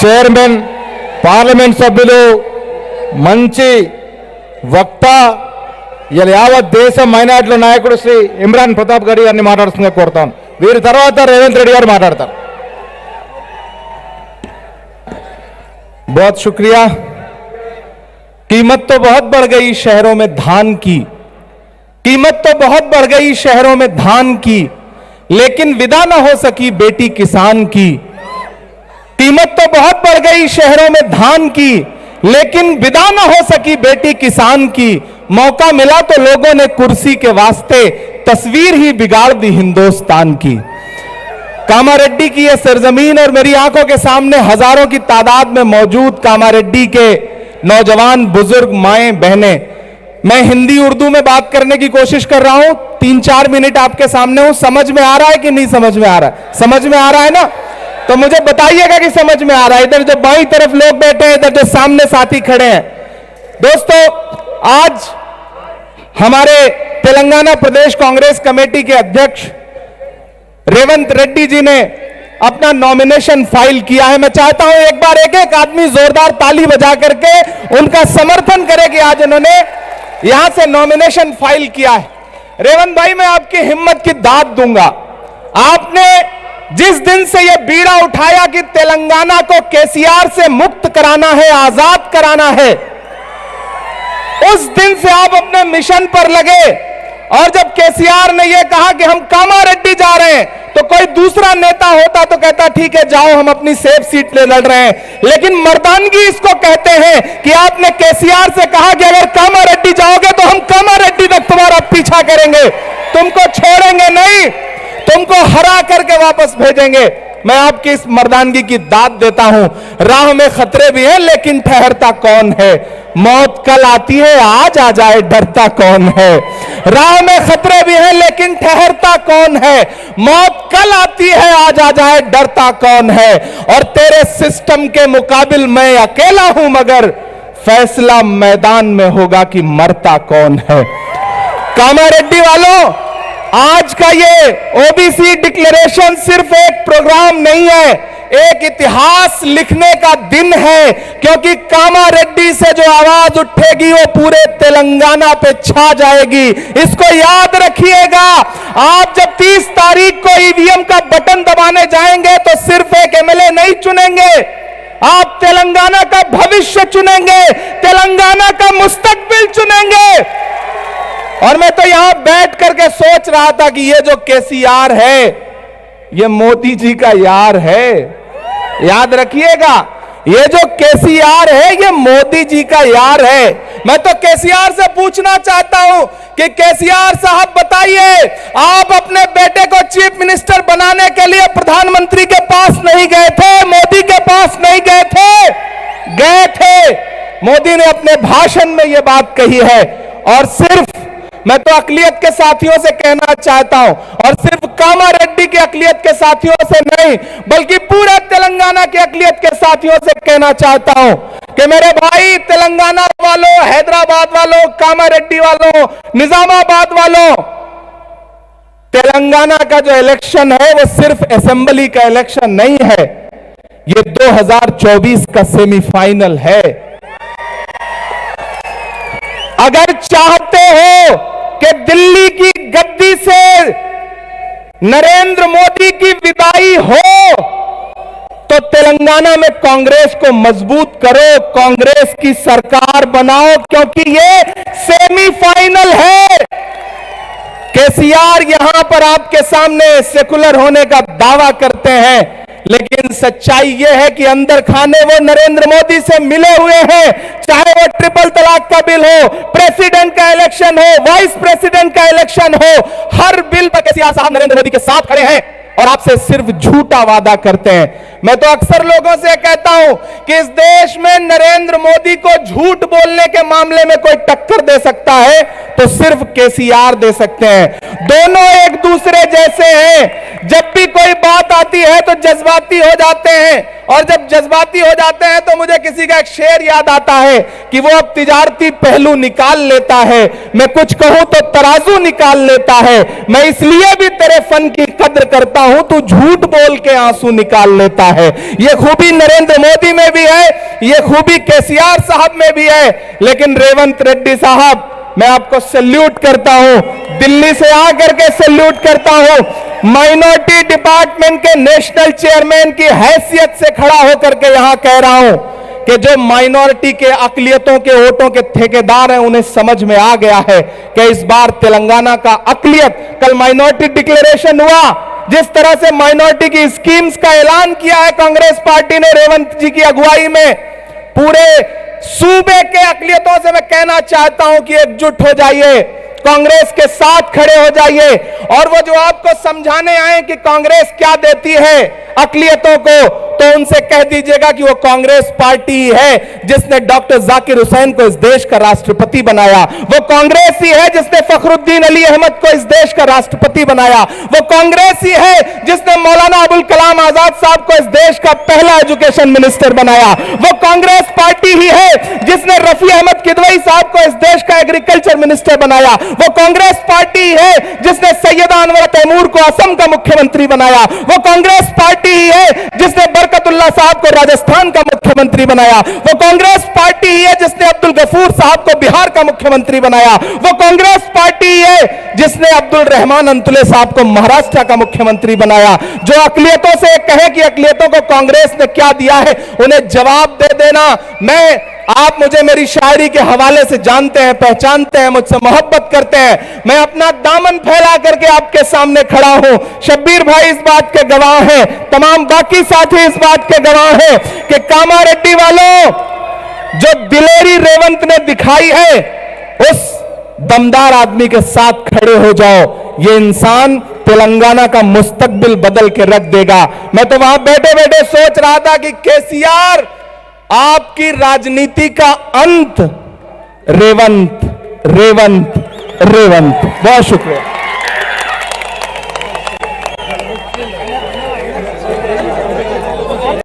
Chairman, parliament సభ్యులు, మంచి వక్త, యావత్ దేశ మైనార్టీల నాయకుడు శ్రీ ఇమ్రాన్ ప్రతాప్ గడి గారిని మాట్లాడుతుందని కోరుతాను. వీరి తర్వాత రేవంత్ రెడ్డి గారు మాట్లాడతారు. बहुत शुक्रिया। कीमत तो बहुत बढ़ गई शहरों में धान की, कीमत तो बहुत बढ़ गई शहरों में धान की, लेकिन विदा न हो सकी बेटी किसान की। कीमत तो बहुत बढ़ गई शहरों में धान की, लेकिन विदा न हो सकी बेटी किसान की। मौका मिला तो लोगों ने कुर्सी के वास्ते तस्वीर ही बिगाड़ दी हिंदुस्तान की। कामारेड्डी की यह सरजमीन और मेरी आंखों के सामने हजारों की तादाद में मौजूद कामारेड्डी के नौजवान, बुजुर्ग, माएं, बहनें, मैं हिंदी उर्दू में बात करने की कोशिश कर रहा हूं। 3-4 मिनट आपके सामने हूं। समझ में आ रहा है कि नहीं समझ में आ रहा है? समझ में आ रहा है ना? तो मुझे बताइएगा कि समझ में आ रहा है। इधर जो बाईं तरफ लोग बैठे हैं, इधर जो सामने साथी खड़े हैं। दोस्तों, आज हमारे तेलंगाना प्रदेश कांग्रेस कमेटी के अध्यक्ष रेवंत रेड्डी जी ने अपना नॉमिनेशन फाइल किया है। मैं चाहता हूं एक बार एक एक आदमी जोरदार ताली बजा करके उनका समर्थन करे कि आज उन्होंने यहां से नॉमिनेशन फाइल किया है। रेवंत भाई, मैं आपकी हिम्मत की दाद दूंगा। आपने जिस दिन से यह बीड़ा उठाया कि तेलंगाना को केसीआर से मुक्त कराना है, आजाद कराना है, उस दिन से आप अपने मिशन पर लगे। और जब केसीआर ने यह कहा कि हम कामारेड्डी जा रहे हैं, तो कोई दूसरा नेता होता तो कहता ठीक है जाओ, हम अपनी सेफ सीट ले लड़ रहे हैं। लेकिन मर्दानगी इसको कहते हैं कि आपने केसीआर से कहा कि अगर कामारेड्डी जाओगे तो हम कामारेड्डी तक तुम्हारा पीछा करेंगे, तुमको छोड़ेंगे नहीं, तुमको हरा करके वापस भेजेंगे। मैं आपकी इस मर्दानगी की दाद देता हूं। राह में खतरे भी हैं, लेकिन ठहरता कौन है? मौत कल आती है, आज आ जाए डरता कौन है? राह में खतरे भी हैं, लेकिन ठहरता कौन है? मौत कल आती है, आज आ जाए डरता कौन है? और तेरे सिस्टम के मुकाबिल मैं अकेला हूं, मगर फैसला मैदान में होगा कि मरता कौन है। कामारेड्डी वालों, आज का ये ओबीसी डिक्लेरेशन सिर्फ एक प्रोग्राम नहीं है, एक इतिहास लिखने का दिन है। क्योंकि कामारेड्डी से जो आवाज उठेगी वो पूरे तेलंगाना पे छा जाएगी। इसको याद रखिएगा। आप जब 30 तारीख को ईवीएम का बटन दबाने जाएंगे तो सिर्फ एक एमएलए नहीं चुनेंगे, आप तेलंगाना का भविष्य चुनेंगे, तेलंगाना का मुस्तकबिल चुनेंगे। और मैं तो यहां बैठ करके सोच रहा था कि ये जो केसीआर है, ये मोदी जी का यार है। याद रखिएगा, ये जो केसीआर है, ये मोदी जी का यार है। मैं तो केसीआर से पूछना चाहता हूं कि केसीआर साहब बताइए, आप अपने बेटे को चीफ मिनिस्टर बनाने के लिए प्रधानमंत्री के पास नहीं गए थे, मोदी के पास नहीं गए थे? गए थे। मोदी ने अपने भाषण में यह बात कही है। और सिर्फ मैं तो अकलियत के साथियों से कहना चाहता हूं, और सिर्फ कामारेड्डी के अकलियत के साथियों से नहीं, बल्कि पूरे तेलंगाना के अकलियत के साथियों से कहना चाहता हूं कि मेरे भाई तेलंगाना वालों, हैदराबाद वालों, कामारेड्डी वालों, निजामाबाद वालों, तेलंगाना का जो इलेक्शन है वो सिर्फ असेंबली का इलेक्शन नहीं है, ये 2024 का सेमीफाइनल है। अगर चाहते हो कि दिल्ली की गद्दी से नरेंद्र मोदी की विदाई हो, तो तेलंगाना में कांग्रेस को मजबूत करो, कांग्रेस की सरकार बनाओ, क्योंकि ये सेमीफाइनल है। केसीआर यहां पर आपके सामने सेकुलर होने का दावा करते हैं, लेकिन सच्चाई यह है कि अंदर खाने वो नरेंद्र मोदी से मिले हुए हैं। चाहे वो ट्रिपल तलाक का बिल हो, प्रेसिडेंट का इलेक्शन हो, वाइस प्रेसिडेंट का इलेक्शन हो, हर बिल पर केसीआर साहब नरेंद्र मोदी के साथ खड़े हैं और आपसे सिर्फ झूठा वादा करते हैं। मैं तो अक्सर लोगों से कहता हूं कि इस देश में नरेंद्र मोदी को झूठ बोलने के मामले में कोई टक्कर दे सकता है तो सिर्फ केसीआर दे सकते हैं। दोनों एक दूसरे जैसे हैं। जब भी कोई बात आती है तो जज्बाती हो जाते हैं, और जब जज्बाती हो जाते हैं तो मुझे किसी का एक शेर याद आता है कि वो अब तिजारती पहलू निकाल लेता है, मैं कुछ कहूं तो तराजू निकाल लेता है। मैं इसलिए भी तेरे फन की कद्र करता हूं, तू झूठ बोल के आंसू निकाल लेता है। ये खूबी नरेंद्र मोदी में भी है, ये खूबी केसीआर साहब में भी है। लेकिन रेवंत रेड्डी साहब, मैं आपको सैल्यूट करता हूं, दिल्ली से आकर के सैल्यूट करता हूं। माइनॉरिटी डिपार्टमेंट के नेशनल चेयरमैन की हैसियत से खड़ा होकर के यहां कह रहा हूं कि जो माइनॉरिटी के अकलियतों के वोटों के ठेकेदार हैं, उन्हें समझ में आ गया है कि इस बार तेलंगाना का अकलियत, कल माइनॉरिटी डिक्लेरेशन हुआ, जिस तरह से माइनॉरिटी की स्कीम्स का ऐलान किया है कांग्रेस पार्टी ने रेवंत जी की अगुवाई में, पूरे सूबे के अकलियतों से मैं कहना चाहता हूं कि एकजुट हो जाइए, कांग्रेस के साथ खड़े हो जाइए। और वो जो आपको समझाने आए कि कांग्रेस क्या देती है अकलियतों को, तो उनसे कह दीजिएगा कि वो कांग्रेस पार्टी ही है जिसने डॉक्टर जाकिर हुसैन को इस देश का राष्ट्रपति बनाया। वो कांग्रेस ही है जिसने फखरुद्दीन अली अहमद को इस देश का राष्ट्रपति बनाया। वो कांग्रेस ही है जिसने मौलाना अबुल कलाम आजाद साहब को इस देश का पहला एजुकेशन मिनिस्टर बनाया। वो कांग्रेस पार्टी ही है जिसने रफी अहमद किदवई साहब को इस देश का एग्रीकल्चर मिनिस्टर बनाया। वो कांग्रेस पार्टी है जिसने सैयदा अनवर तैमूर को असम का मुख्यमंत्री बनाया। वो कांग्रेस पार्टी ही है जिसने बरकतुल्लाह साहब को राजस्थान का मुख्यमंत्री बनाया। वो कांग्रेस पार्टी ही है जिसने अब्दुल गफूर साहब को बिहार का मुख्यमंत्री बनाया। वो कांग्रेस पार्टी ही है जिसने अब्दुल रहमान अंतुले साहब को महाराष्ट्र का मुख्यमंत्री बनाया। जो अकलियतों से कहे कि अकलियतों को कांग्रेस ने क्या दिया है, उन्हें जवाब दे देना। आप मुझे मेरी शायरी के हवाले से जानते हैं, पहचानते हैं, मुझसे मोहब्बत करते हैं। मैं अपना दामन फैला करके आपके सामने खड़ा हूं। शब्बीर भाई इस बात के गवाह हैं, तमाम बाकी साथी इस बात के गवाह हैं कि कामारेड्डी वालों, जो दिलेरी रेवंत ने दिखाई है, उस दमदार आदमी के साथ खड़े हो जाओ। ये इंसान तेलंगाना का मुस्तकबिल बदल के रख देगा। मैं तो वहां बैठे बैठे सोच रहा था कि केसीआर, आपकी राजनीति का अंत रेवंत रेवंत रेवंत। बहुत शुक्रिया।